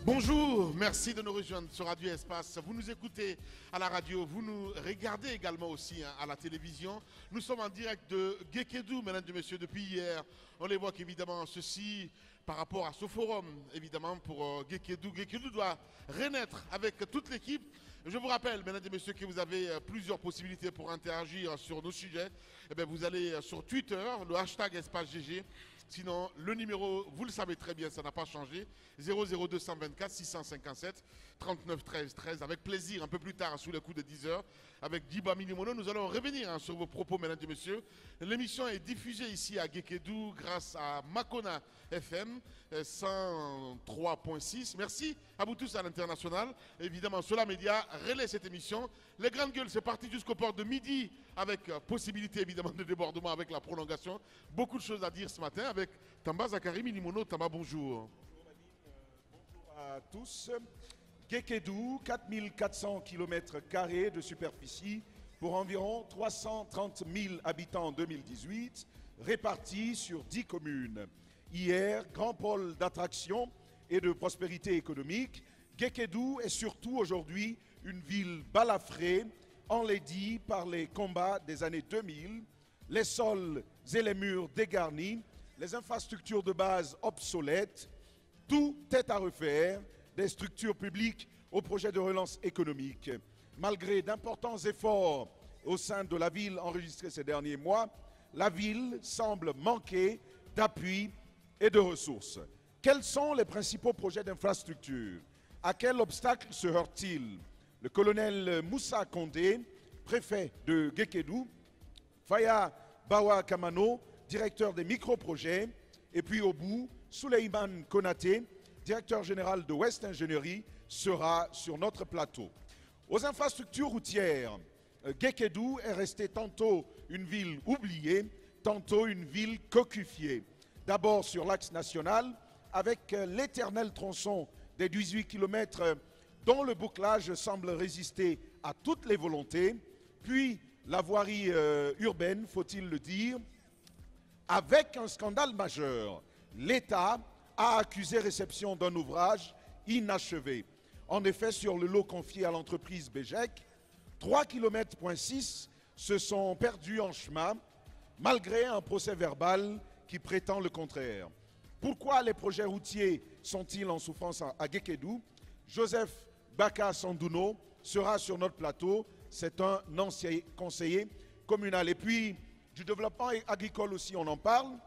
Bonjour, merci de nous rejoindre sur Radio Espace. Vous nous écoutez à la radio, vous nous regardez également aussi à la télévision. Nous sommes en direct de Guékédou, mesdames et messieurs, depuis hier. On évoque évidemment ceci par rapport à ce forum, évidemment, pour Guékédou. Guékédou doit renaître avec toute l'équipe. Je vous rappelle, mesdames et messieurs, que vous avez plusieurs possibilités pour interagir sur nos sujets. Eh bien, vous allez sur Twitter, le hashtag EspaceGG. Sinon, le numéro, vous le savez très bien, ça n'a pas changé. 00224 657 39 13 13. Avec plaisir, un peu plus tard, sous les coups de 10h, avec Diba Minimono, nous allons revenir sur vos propos, mesdames et messieurs. L'émission est diffusée ici à Guékédou grâce à Makona FM 103.6. Merci à vous tous à l'international. Évidemment, Sola Média relaie cette émission. Les grandes gueules, c'est parti jusqu'au port de midi avec possibilité évidemment de débordement avec la prolongation. Beaucoup de choses à dire ce matin avec Tamba Zakari Minimono. Tamba, bonjour. Bonjour à tous. Guékédou, 4400 km² de superficie pour environ 330 000 habitants en 2018, répartis sur 10 communes. Hier, grand pôle d'attraction et de prospérité économique, Guékédou est surtout aujourd'hui une ville balafrée, enlaidie par les combats des années 2000, les sols et les murs dégarnis, les infrastructures de base obsolètes. Tout est à refaire, des structures publiques au projet de relance économique. Malgré d'importants efforts au sein de la ville enregistrés ces derniers mois, la ville semble manquer d'appui et de ressources. Quels sont les principaux projets d'infrastructure? À quel obstacle se heurte-t-il? Le colonel Moussa Kondé, préfet de Guékédou, Faya Bawa Kamano, directeur des micro-projets, et puis au bout, Souleymane Konaté, directeur général de West Ingénierie, sera sur notre plateau. Aux infrastructures routières, Guékédou est resté tantôt une ville oubliée, tantôt une ville cocufiée. D'abord sur l'axe national, avec l'éternel tronçon des 18 km dont le bouclage semble résister à toutes les volontés, puis la voirie urbaine, faut-il le dire, avec un scandale majeur. L'État a accusé réception d'un ouvrage inachevé. En effet, sur le lot confié à l'entreprise Béjec, 3,6 km se sont perdus en chemin, malgré un procès verbal qui prétend le contraire. Pourquoi les projets routiers sont-ils en souffrance à Guékédou? Joseph Baka Sandouno sera sur notre plateau. C'est un ancien conseiller communal. Et puis, du développement agricole aussi, on en parle.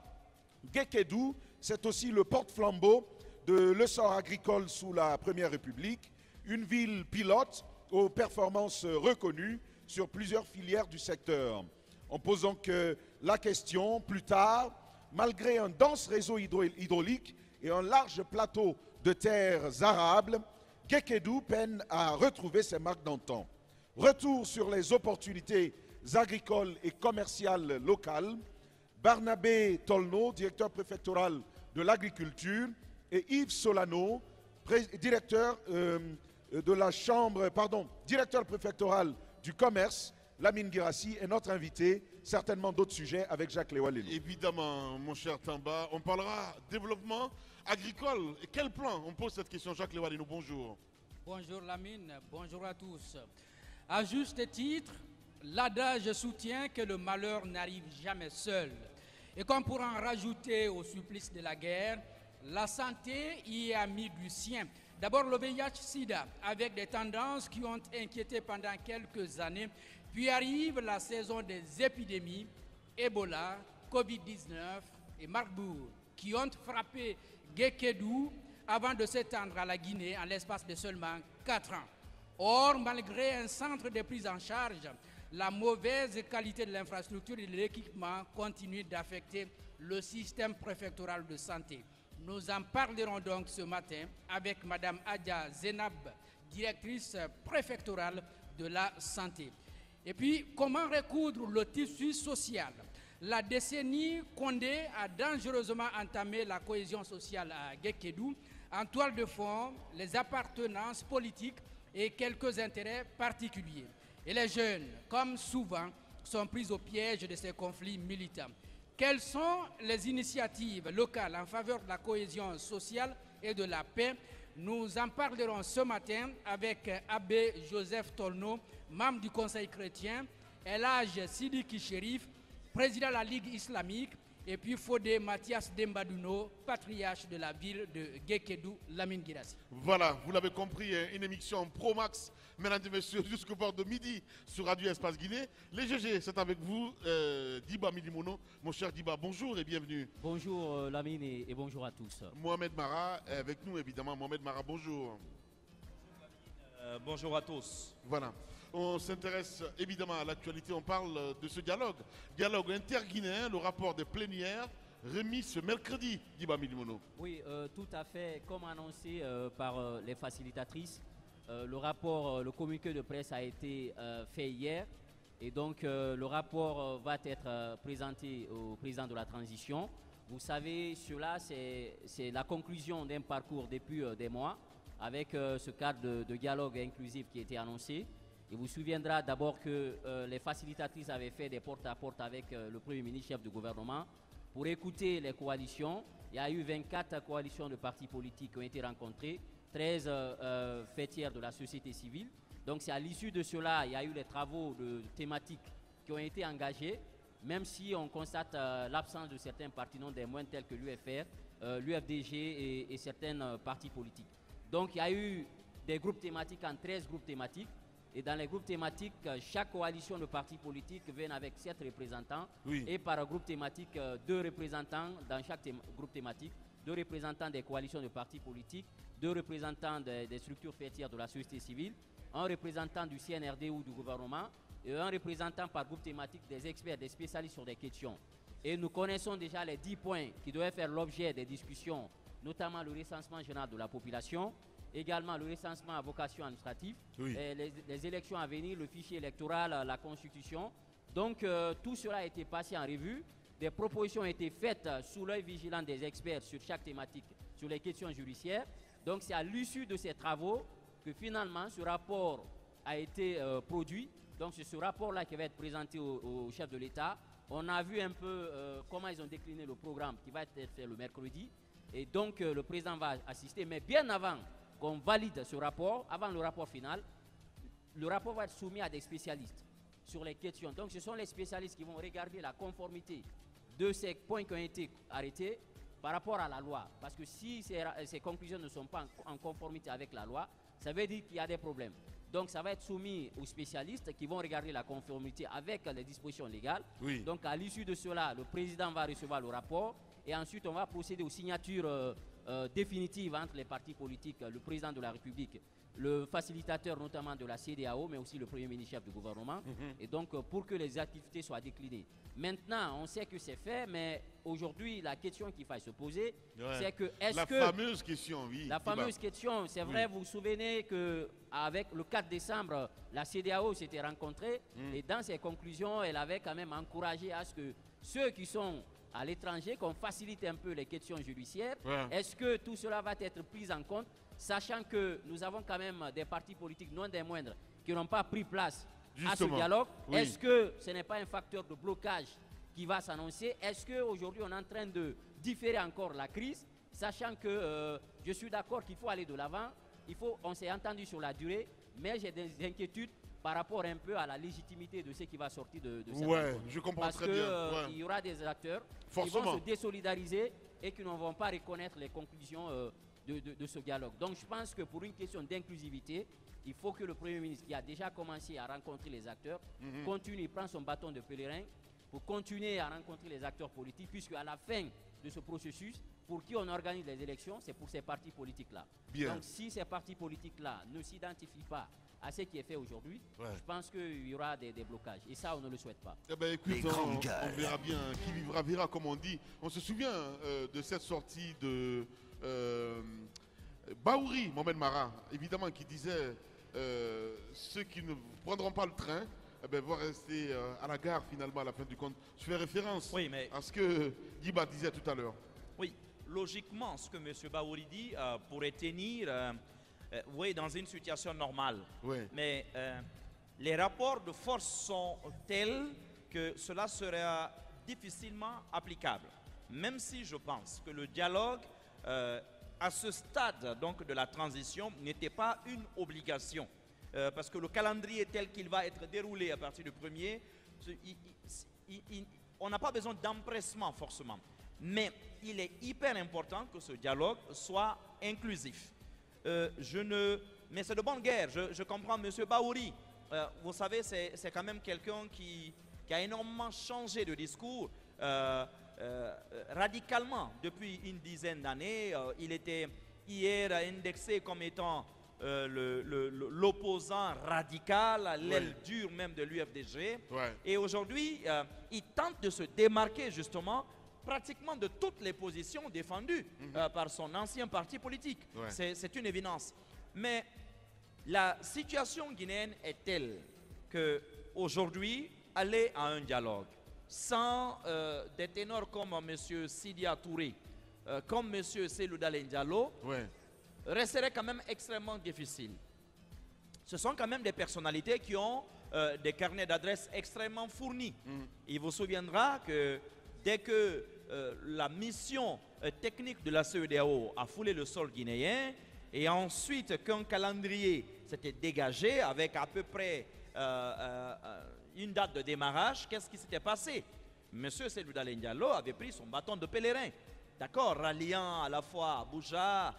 Guékédou, c'est aussi le porte-flambeau de l'essor agricole sous la Première République. Une ville pilote aux performances reconnues sur plusieurs filières du secteur. En posant que la question, plus tard, malgré un dense réseau hydraulique et un large plateau de terres arables, Guékédou peine à retrouver ses marques d'antan. Retour sur les opportunités agricoles et commerciales locales. Barnabé Tolno, directeur préfectoral de l'agriculture, et Yves Solano, directeur directeur préfectoral du commerce. Lamine Girassi est notre invité, certainement d'autres sujets avec Jacques Léoalélou. Évidemment, mon cher Tamba, on parlera développement agricole. Et quel plan? On pose cette question, Jacques Léoalélou, bonjour. Bonjour Lamine, bonjour à tous. À juste titre, l'adage soutient que le malheur n'arrive jamais seul. Et comme pour en rajouter au supplice de la guerre, la santé y a mis du sien. D'abord le VIH-Sida, avec des tendances qui ont inquiété pendant quelques années. Puis arrive la saison des épidémies, Ebola, Covid-19 et Marburg, qui ont frappé Guékédou avant de s'étendre à la Guinée en l'espace de seulement 4 ans. Or, malgré un centre de prise en charge, la mauvaise qualité de l'infrastructure et de l'équipement continue d'affecter le système préfectoral de santé. Nous en parlerons donc ce matin avec Mme Adja Zenab, directrice préfectorale de la santé. Et puis, comment recoudre le tissu social? La décennie Kondé a dangereusement entamé la cohésion sociale à Guékédou. En toile de fond, les appartenances politiques et quelques intérêts particuliers. Et les jeunes, comme souvent, sont pris au piège de ces conflits militants. Quelles sont les initiatives locales en faveur de la cohésion sociale et de la paix? Nous en parlerons ce matin avec Abbé Joseph Tolno, membre du Conseil chrétien, El Hadj Sidiki Chérif, président de la Ligue islamique, et puis Fodé Mathias Dembadouno, patriarche de la ville de Guékédou, Lamine Guirassi. Voilà, vous l'avez compris, une émission Pro Max, mesdames et messieurs, jusqu'au bord de midi sur Radio Espace Guinée. Les GG, c'est avec vous, Diba Milimono. Mon cher Diba, bonjour et bienvenue. Bonjour Lamine et bonjour à tous. Mohamed Mara est avec nous, évidemment. Mohamed Mara, bonjour. Bonjour à tous. Voilà. On s'intéresse évidemment à l'actualité, on parle de ce dialogue. Dialogue interguinéen, le rapport des plénières remis ce mercredi, Diba Milimono. Oui, tout à fait. Comme annoncé par les facilitatrices, le rapport, le communiqué de presse a été fait hier. Et donc le rapport va être présenté au président de la transition. Vous savez, cela c'est la conclusion d'un parcours depuis des mois avec ce cadre de dialogue inclusif qui a été annoncé. Il vous souviendra d'abord que les facilitatrices avaient fait des porte-à-porte avec le Premier ministre, chef du gouvernement, pour écouter les coalitions. Il y a eu 24 coalitions de partis politiques qui ont été rencontrées, 13 fêtières de la société civile. Donc c'est à l'issue de cela, il y a eu les travaux thématiques qui ont été engagés, même si on constate l'absence de certains partis non des moindres tels que l'UFR, l'UFDG et certains partis politiques. Donc il y a eu des groupes thématiques en 13 groupes thématiques. Et dans les groupes thématiques, chaque coalition de partis politiques vient avec 7 représentants. Oui. Et par groupe thématique, 2 représentants dans chaque groupe thématique, 2 représentants des coalitions de partis politiques, 2 représentants des structures fêtières de la société civile, 1 représentant du CNRD ou du gouvernement et 1 représentant par groupe thématique des experts, des spécialistes sur des questions. Et nous connaissons déjà les 10 points qui doivent faire l'objet des discussions, notamment le recensement général de la population, également le recensement à vocation administrative, oui. Les élections à venir, le fichier électoral, la constitution. Donc tout cela a été passé en revue. Des propositions ont été faites sous l'œil vigilant des experts sur chaque thématique, sur les questions judiciaires. Donc c'est à l'issue de ces travaux que finalement ce rapport a été produit. Donc c'est ce rapport-là qui va être présenté au chef de l'État. On a vu un peu comment ils ont décliné le programme qui va être fait le mercredi. Et donc le président va assister, mais bien avant qu'on valide ce rapport, avant le rapport final, le rapport va être soumis à des spécialistes sur les questions. Donc ce sont les spécialistes qui vont regarder la conformité de ces points qui ont été arrêtés par rapport à la loi. Parce que si ces conclusions ne sont pas en conformité avec la loi, ça veut dire qu'il y a des problèmes. Donc ça va être soumis aux spécialistes qui vont regarder la conformité avec les dispositions légales. Oui. Donc à l'issue de cela, le président va recevoir le rapport et ensuite on va procéder aux signatures définitive entre les partis politiques, le président de la République, le facilitateur notamment de la CEDEAO, mais aussi le Premier ministre chef du gouvernement. Et donc pour que les activités soient déclinées. Maintenant, on sait que c'est fait, mais aujourd'hui, la question qu'il faille se poser, c'est que la fameuse question, oui. La fameuse question, c'est vrai, vous vous souvenez qu'avec le 4 décembre, la CEDEAO s'était rencontrée et dans ses conclusions, elle avait quand même encouragé à ce que ceux qui sont à l'étranger, qu'on facilite un peu les questions judiciaires. Est-ce que tout cela va être pris en compte, sachant que nous avons quand même des partis politiques non des moindres qui n'ont pas pris place à ce dialogue? Est-ce que ce n'est pas un facteur de blocage qui va s'annoncer? Est-ce qu'aujourd'hui on est en train de différer encore la crise, sachant que je suis d'accord qu'il faut aller de l'avant, on s'est entendu sur la durée, mais j'ai des inquiétudes par rapport un peu à la légitimité de ce qui va sortir de cette rencontre. Je comprends très bien. Parce qu'il y aura des acteurs qui vont se désolidariser et qui ne vont pas reconnaître les conclusions de ce dialogue. Donc je pense que pour une question d'inclusivité, il faut que le Premier ministre, qui a déjà commencé à rencontrer les acteurs, continue, prend son bâton de pèlerin pour continuer à rencontrer les acteurs politiques, puisque à la fin de ce processus, pour qui on organise les élections, c'est pour ces partis politiques-là. Donc si ces partis politiques-là ne s'identifient pas à ce qui est fait aujourd'hui, je pense qu'il y aura des blocages. Et ça, on ne le souhaite pas. Eh ben, écoute, on verra bien. Qui vivra, verra, comme on dit. On se souvient de cette sortie de Baouri, Mohamed Mara, évidemment, qui disait ceux qui ne prendront pas le train vont rester à la gare, finalement, à la fin du compte. Je fais référence à ce que Diba disait tout à l'heure. Oui, logiquement, ce que M. Baouri dit pourrait tenir... oui, dans une situation normale. Mais les rapports de force sont tels que cela sera difficilement applicable. Même si je pense que le dialogue, à ce stade donc, de la transition, n'était pas une obligation. Parce que le calendrier tel qu'il va être déroulé à partir du 1er, on n'a pas besoin d'empressement forcément. Mais il est hyper important que ce dialogue soit inclusif. Mais c'est de bonne guerre. Je comprends M. Bahouri. Vous savez, c'est quand même quelqu'un qui a énormément changé de discours radicalement depuis une dizaine d'années. Il était hier indexé comme étant l'opposant radical, l'aile dure même de l'UFDG. Et aujourd'hui, il tente de se démarquer justement pratiquement de toutes les positions défendues par son ancien parti politique. C'est une évidence. Mais la situation guinéenne est telle qu'aujourd'hui, aller à un dialogue sans des ténors comme M. Sidia Touré, comme M. Cellou Dalein Diallo, resterait quand même extrêmement difficile. Ce sont quand même des personnalités qui ont des carnets d'adresses extrêmement fournis. Il vous souviendra que dès que la mission technique de la CEDEAO a foulé le sol guinéen et ensuite qu'un calendrier s'était dégagé avec à peu près une date de démarrage, qu'est-ce qui s'était passé? Monsieur Cellou Dalein Diallo avait pris son bâton de pèlerin, d'accord, ralliant à la fois Abuja,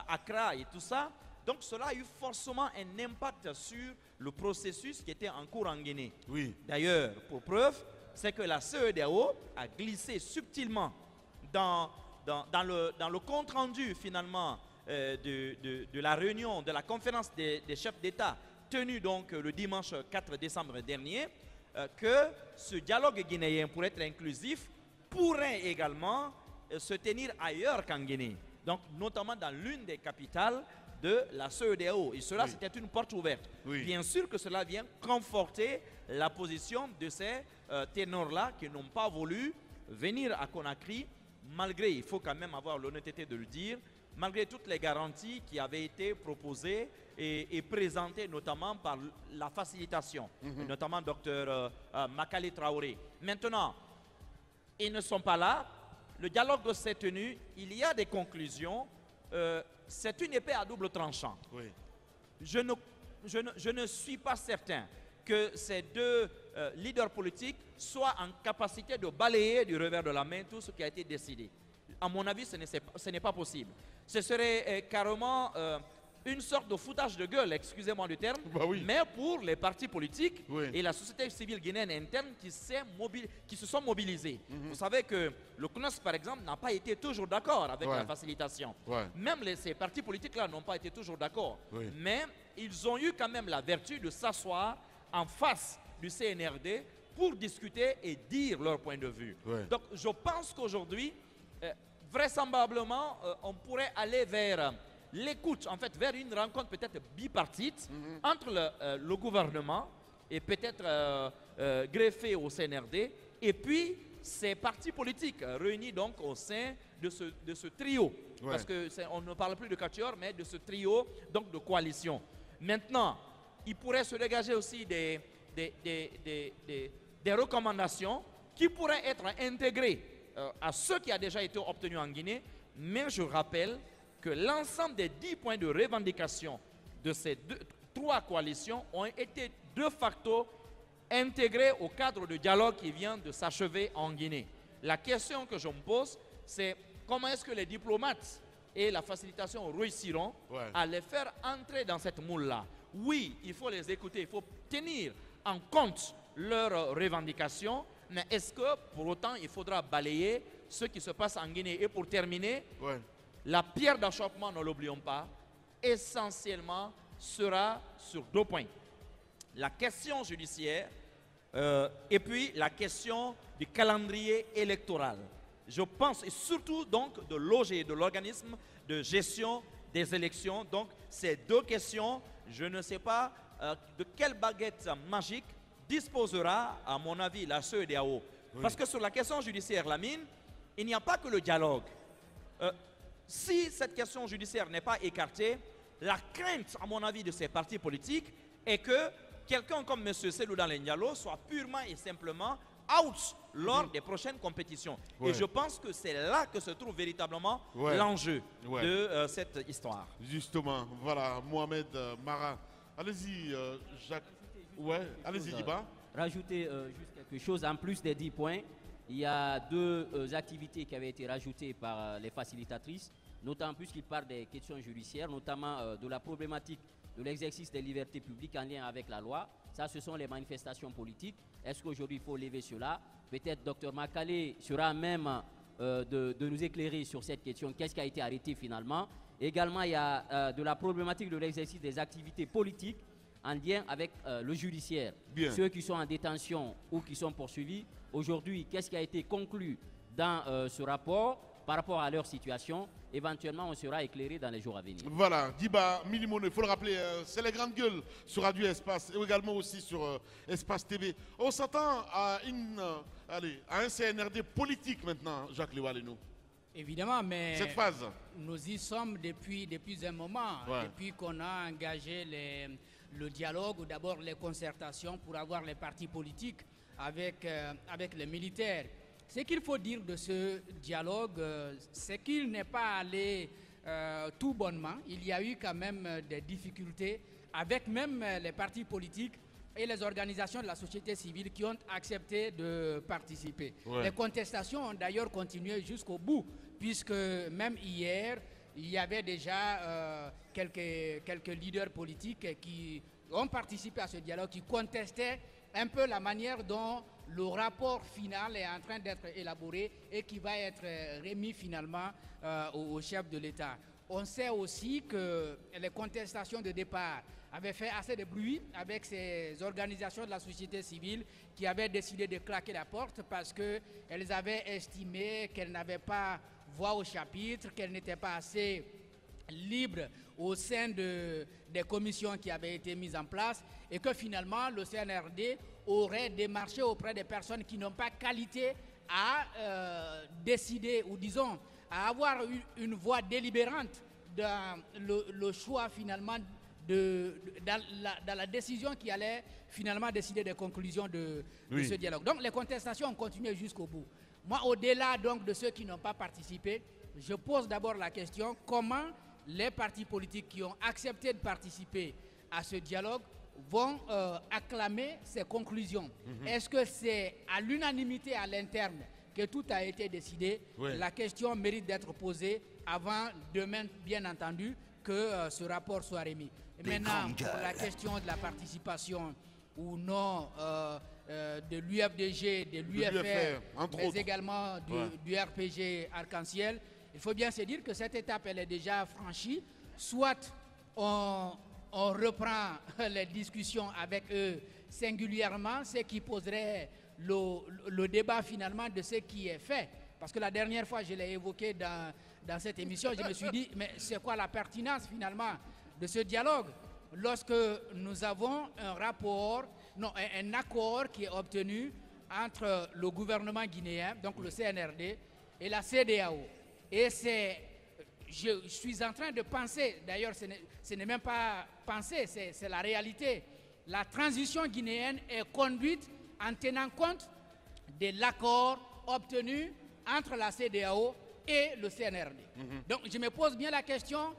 Accra et tout ça. Donc cela a eu forcément un impact sur le processus qui était en cours en Guinée. D'ailleurs, pour preuve, c'est que la CEDEAO a glissé subtilement dans le compte-rendu finalement de la réunion de la conférence des chefs d'État tenue donc le dimanche 4 décembre dernier, que ce dialogue guinéen, pour être inclusif, pourrait également se tenir ailleurs qu'en Guinée, donc notamment dans l'une des capitales de la CEDEAO. Et cela, c'était une porte ouverte. Bien sûr que cela vient conforter la position de ces ténors-là qui n'ont pas voulu venir à Conakry, malgré, il faut quand même avoir l'honnêteté de le dire, malgré toutes les garanties qui avaient été proposées et présentées notamment par la facilitation, notamment Dr Makali Traoré. Maintenant, ils ne sont pas là. Le dialogue s'est tenu, il y a des conclusions. C'est une épée à double tranchant. Je ne suis pas certain que ces deux leaders politiques soient en capacité de balayer du revers de la main tout ce qui a été décidé. À mon avis, ce n'est pas possible. Ce serait carrément une sorte de foutage de gueule, excusez-moi du terme, mais pour les partis politiques et la société civile guinéenne interne qui se sont mobilisés. Vous savez que le CNOS, par exemple, n'a pas été toujours d'accord avec la facilitation. Même ces partis politiques-là n'ont pas été toujours d'accord. Mais ils ont eu quand même la vertu de s'asseoir en face du CNRD pour discuter et dire leur point de vue. Donc je pense qu'aujourd'hui, vraisemblablement, on pourrait aller vers l'écoute, en fait, vers une rencontre peut-être bipartite entre le gouvernement et peut-être greffé au CNRD, et puis ces partis politiques réunis donc au sein de ce trio. Parce qu'on ne parle plus de quatuor, mais de ce trio donc de coalition. Maintenant, il pourrait se dégager aussi des recommandations qui pourraient être intégrées à ce qui a déjà été obtenu en Guinée, mais je rappelle que l'ensemble des 10 points de revendication de ces trois coalitions ont été de facto intégrés au cadre de dialogue qui vient de s'achever en Guinée. La question que je me pose, c'est comment est-ce que les diplomates et la facilitation réussiront à les faire entrer dans cette moule-là. Oui, il faut les écouter, il faut tenir en compte leurs revendications, mais est-ce que pour autant il faudra balayer ce qui se passe en Guinée? Et pour terminer, la pierre d'achoppement, ne l'oublions pas, essentiellement sera sur 2 points. La question judiciaire et puis la question du calendrier électoral. Je pense, et surtout donc de l'OGE, de l'organisme de gestion des élections. Donc ces 2 questions, je ne sais pas de quelle baguette magique disposera, à mon avis, la CEDEAO. Parce que sur la question judiciaire, Lamine, il n'y a pas que le dialogue. Si cette question judiciaire n'est pas écartée, la crainte, à mon avis, de ces partis politiques est que quelqu'un comme M. Cellou Dalein Diallo soit purement et simplement out lors des prochaines compétitions. Et je pense que c'est là que se trouve véritablement l'enjeu de cette histoire. Justement, voilà, Mohamed Mara. Allez-y, Jacques. Ouais, allez-y, Diba. Rajouter juste quelque chose. En plus des 10 points, il y a 2 activités qui avaient été rajoutées par les facilitatrices, notamment puisqu'il parle des questions judiciaires, notamment de la problématique de l'exercice des libertés publiques en lien avec la loi. Ça, ce sont les manifestations politiques. Est-ce qu'aujourd'hui, il faut lever cela? Peut-être Dr Makale sera même de nous éclairer sur cette question. Qu'est-ce qui a été arrêté finalement? Également, il y a de la problématique de l'exercice des activités politiques en lien avec le judiciaire. Bien. Ceux qui sont en détention ou qui sont poursuivis. Aujourd'hui, qu'est-ce qui a été conclu dans ce rapport par rapport à leur situation? Éventuellement, on sera éclairé dans les jours à venir. Voilà, Diba Milimono, il faut le rappeler, c'est les grandes gueules sur Radio Espace et également aussi sur Espace TV. On s'attend à, à un CNRD politique maintenant, Jacques Liwaleno. Évidemment, mais cette phase, nous y sommes depuis un moment, depuis qu'on a engagé le dialogue ou d'abord les concertations pour avoir les partis politiques avec les militaires. Ce qu'il faut dire de ce dialogue, c'est qu'il n'est pas allé tout bonnement. Il y a eu quand même des difficultés avec même les partis politiques et les organisations de la société civile qui ont accepté de participer. Les contestations ont d'ailleurs continué jusqu'au bout, puisque même hier, il y avait déjà quelques leaders politiques qui ont participé à ce dialogue, qui contestaient un peu la manière dont le rapport final est en train d'être élaboré et qui va être remis finalement au chef de l'État. On sait aussi que les contestations de départ avaient fait assez de bruit avec ces organisations de la société civile qui avaient décidé de claquer la porte parce qu'elles avaient estimé qu'elles n'avaient pas voix au chapitre, qu'elles n'étaient pas assez libres au sein des commissions qui avaient été mises en place et que finalement le CNRD aurait démarché auprès des personnes qui n'ont pas qualité à décider ou disons à avoir une voix délibérante dans le choix finalement dans la décision qui allait finalement décider des conclusions de ce dialogue. Donc les contestations ont continué jusqu'au bout. Moi, au-delà donc de ceux qui n'ont pas participé, je pose d'abord la question comment les partis politiques qui ont accepté de participer à ce dialogue vont acclamer ces conclusions. Est-ce que c'est à l'unanimité à l'interne que tout a été décidé? La question mérite d'être posée avant demain, bien entendu, que ce rapport soit remis. Et maintenant, pour la question de la participation ou non de l'UFDG, de l'UFR, mais également du RPG Arc-en-Ciel, il faut bien se dire que cette étape, elle est déjà franchie. Soit on reprend les discussions avec eux singulièrement, ce qui poserait le débat finalement de ce qui est fait. Parce que la dernière fois, je l'ai évoqué dans cette émission, je me suis dit, mais c'est quoi la pertinence finalement de ce dialogue lorsque nous avons un accord qui est obtenu entre le gouvernement guinéen, donc le CNRD, et la CEDEAO. Et je suis en train de penser, d'ailleurs ce n'est même pas penser, c'est la réalité. La transition guinéenne est conduite en tenant compte de l'accord obtenu entre la CEDEAO et le CNRD. Donc je me pose bien la question,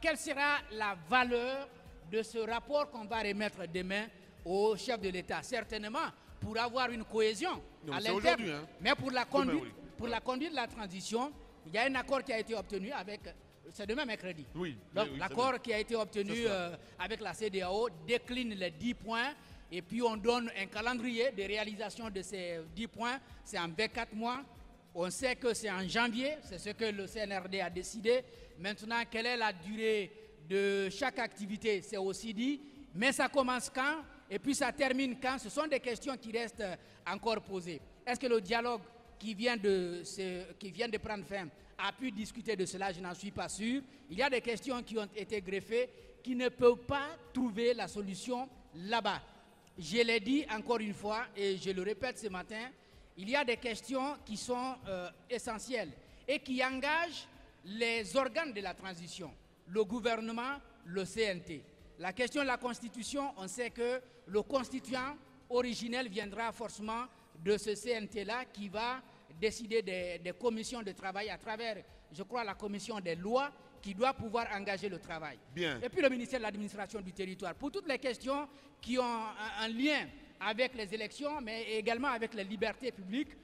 quelle sera la valeur de ce rapport qu'on va remettre demain au chef de l'État? Certainement pour avoir une cohésion à l'interne, mais pour la conduite de la transition, il y a un accord qui a été obtenu avec, c'est demain mercredi. Donc l'accord qui a été obtenu avec la CEDEAO décline les 10 points et puis on donne un calendrier de réalisation de ces 10 points. C'est en 24 mois. On sait que c'est en janvier, c'est ce que le CNRD a décidé. Maintenant, quelle est la durée de chaque activité? C'est aussi dit. Mais ça commence quand et puis ça termine quand? Ce sont des questions qui restent encore posées. Est-ce que le dialogue qui vient de prendre fin a pu discuter de cela? Je n'en suis pas sûr. Il y a des questions qui ont été greffées qui ne peuvent pas trouver la solution là-bas. Je l'ai dit encore une fois et je le répète ce matin, il y a des questions qui sont essentielles et qui engagent les organes de la transition, le gouvernement, le CNT. La question de la Constitution, on sait que le constituant originel viendra forcément de ce CNT-là qui va décider des commissions de travail à travers, je crois, la commission des lois qui doit pouvoir engager le travail. Bien. Et puis le ministère de l'administration du territoire. Pour toutes les questions qui ont un lien avec les élections, mais également avec les libertés publiques,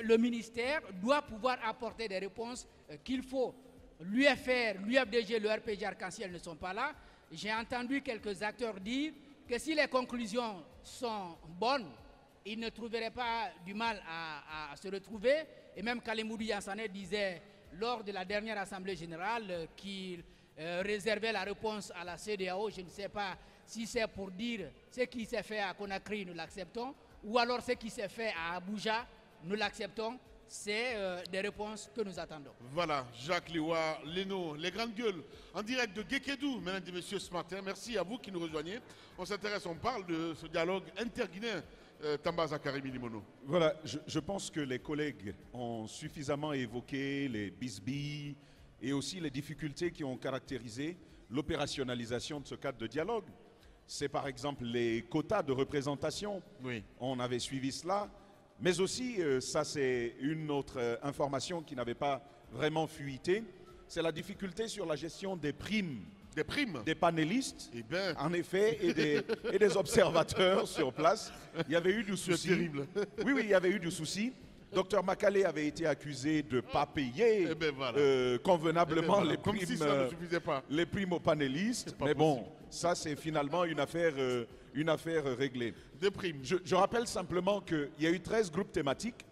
le ministère doit pouvoir apporter des réponses qu'il faut. L'UFR, l'UFDG, le RPG Arc-en-Ciel ne sont pas là. J'ai entendu quelques acteurs dire que si les conclusions sont bonnes, ils ne trouveraient pas du mal à se retrouver. Et même Kalemoudou Yansane disait lors de la dernière Assemblée générale qu'il réservait la réponse à la CEDEAO. Je ne sais pas si c'est pour dire ce qui s'est fait à Conakry, nous l'acceptons, ou alors ce qui s'est fait à Abuja, nous l'acceptons. C'est des réponses que nous attendons. Voilà, Jacques Liwa, Leno, les grandes gueules, en direct de Guékédou, mesdames et messieurs, ce matin. Merci à vous qui nous rejoignez. On s'intéresse, on parle de ce dialogue interguinéen. Tamba Zakari Milimono. Voilà, je pense que les collègues ont suffisamment évoqué les bisbilles et aussi les difficultés qui ont caractérisé l'opérationnalisation de ce cadre de dialogue. C'est par exemple les quotas de représentation. Oui. On avait suivi cela. Mais aussi, ça c'est une autre information qui n'avait pas vraiment fuité, c'est la difficulté sur la gestion des primes. Des primes des panélistes, eh bien. En effet, et des observateurs sur place. Il y avait eu du souci. C'est terrible. Oui, il y avait eu du souci. Dr Makale avait été accusé de ne pas payer convenablement les primes, si ça ne suffisait pas. Les primes aux panélistes. Mais bon, ça c'est finalement une affaire réglée. Des primes. Je rappelle simplement qu'il y a eu 13 groupes thématiques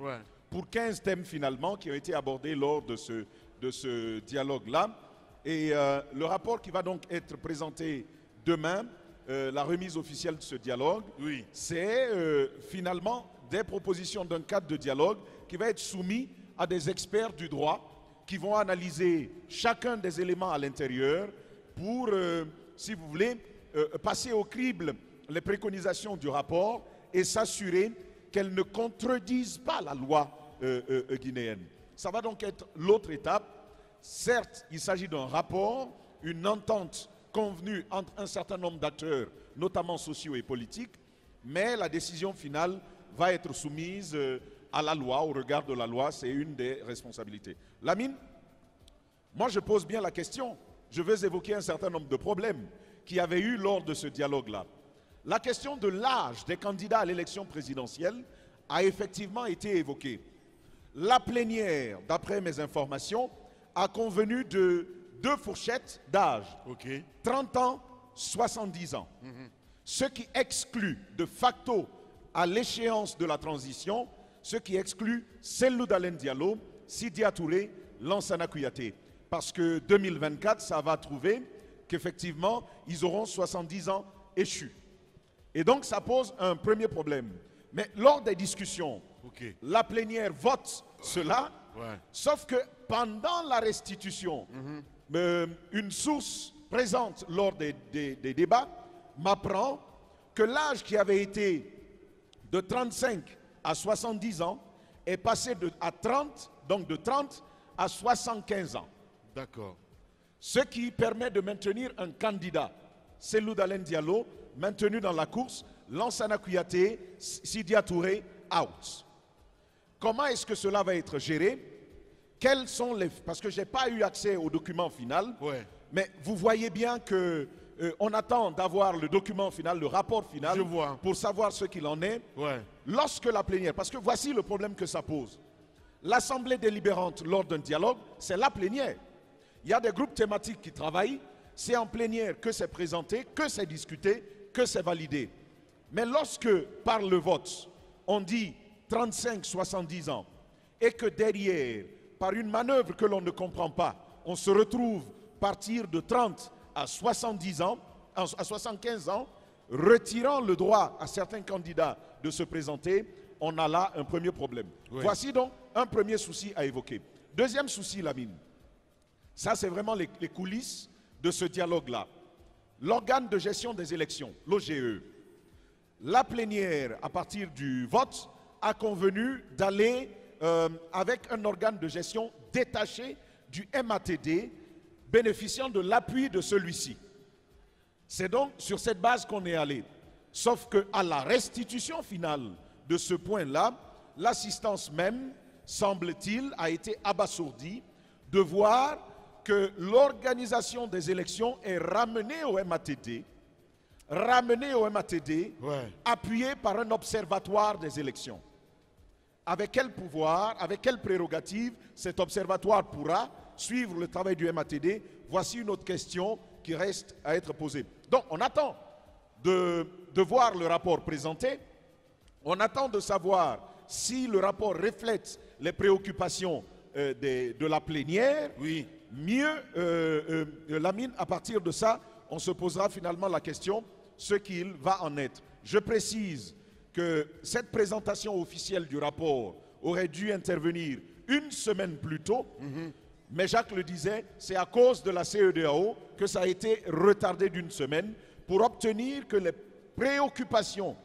pour 15 thèmes finalement qui ont été abordés lors de ce dialogue-là. Et le rapport qui va donc être présenté demain, la remise officielle de ce dialogue, c'est finalement des propositions d'un cadre de dialogue qui va être soumis à des experts du droit qui vont analyser chacun des éléments à l'intérieur pour, si vous voulez, passer au crible les préconisations du rapport et s'assurer qu'elles ne contredisent pas la loi guinéenne. Ça va donc être l'autre étape. Certes, il s'agit d'un rapport, une entente convenue entre un certain nombre d'acteurs, notamment sociaux et politiques, mais la décision finale va être soumise à la loi, au regard de la loi, c'est une des responsabilités. Lamine, moi je pose bien la question, je veux évoquer un certain nombre de problèmes qu'il y avait eu lors de ce dialogue-là. La question de l'âge des candidats à l'élection présidentielle a effectivement été évoquée. La plénière, d'après mes informations, a convenu de 2 fourchettes d'âge, 30 ans, 70 ans, ce qui exclut de facto à l'échéance de la transition, ce qui exclut Cellou Dalein Diallo, Sidya Touré, Lansana Kouyaté. Parce que 2024, ça va trouver qu'effectivement, ils auront 70 ans échus. Et donc, ça pose un premier problème. Mais lors des discussions, la plénière vote cela, sauf que pendant la restitution, une source présente lors des débats m'apprend que l'âge qui avait été de 35 à 70 ans est passé à 30, donc de 30 à 75 ans. D'accord. Ce qui permet de maintenir un candidat, Cellou Dalein Diallo, maintenu dans la course, Lansana Kouyaté, Sidya Touré, out. Comment est-ce que cela va être géré? Quels sont les... Parce que je n'ai pas eu accès au document final, mais vous voyez bien que on attend d'avoir le document final, le rapport final, pour savoir ce qu'il en est. Lorsque la plénière... Parce que voici le problème que ça pose. L'Assemblée délibérante lors d'un dialogue, c'est la plénière. Il y a des groupes thématiques qui travaillent, c'est en plénière que c'est présenté, que c'est discuté, que c'est validé. Mais lorsque, par le vote, on dit 35-70 ans, et que derrière, par une manœuvre que l'on ne comprend pas, on se retrouve partir de 30 à 70 ans, à 75 ans, retirant le droit à certains candidats de se présenter, on a là un premier problème. Voici donc un premier souci à évoquer. Deuxième souci, Lamine. Ça, c'est vraiment les coulisses de ce dialogue-là. L'organe de gestion des élections, l'OGE, la plénière, à partir du vote, a convenu d'aller avec un organe de gestion détaché du MATD, bénéficiant de l'appui de celui-ci. C'est donc sur cette base qu'on est allé. Sauf qu'à la restitution finale de ce point-là, l'assistance même, semble-t-il, a été abasourdie de voir que l'organisation des élections est ramenée au MATD, appuyée par un observatoire des élections. Avec quel pouvoir, avec quelle prérogative cet observatoire pourra suivre le travail du MATD? Voici une autre question qui reste à être posée. Donc, on attend de voir le rapport présenté. On attend de savoir si le rapport reflète les préoccupations de la plénière. Oui. Mieux, Lamine, à partir de ça, on se posera finalement la question ce qu'il va en être. Je précise que cette présentation officielle du rapport aurait dû intervenir une semaine plus tôt, mais Jacques le disait, c'est à cause de la CEDEAO que ça a été retardé d'une semaine pour obtenir que les préoccupations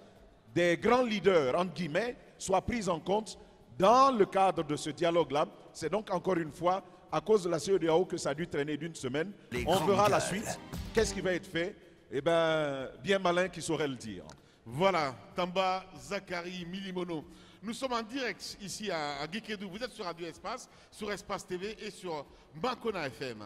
des grands leaders, entre guillemets, soient prises en compte dans le cadre de ce dialogue-là. C'est donc encore une fois à cause de la CEDEAO que ça a dû traîner d'une semaine. On verra la suite. Qu'est-ce qui va être fait? Eh bien, bien malin qui saurait le dire. Voilà, Tamba Zakari Milimono. Nous sommes en direct ici à Guékédou. Vous êtes sur Radio Espace, sur Espace TV et sur Makona FM.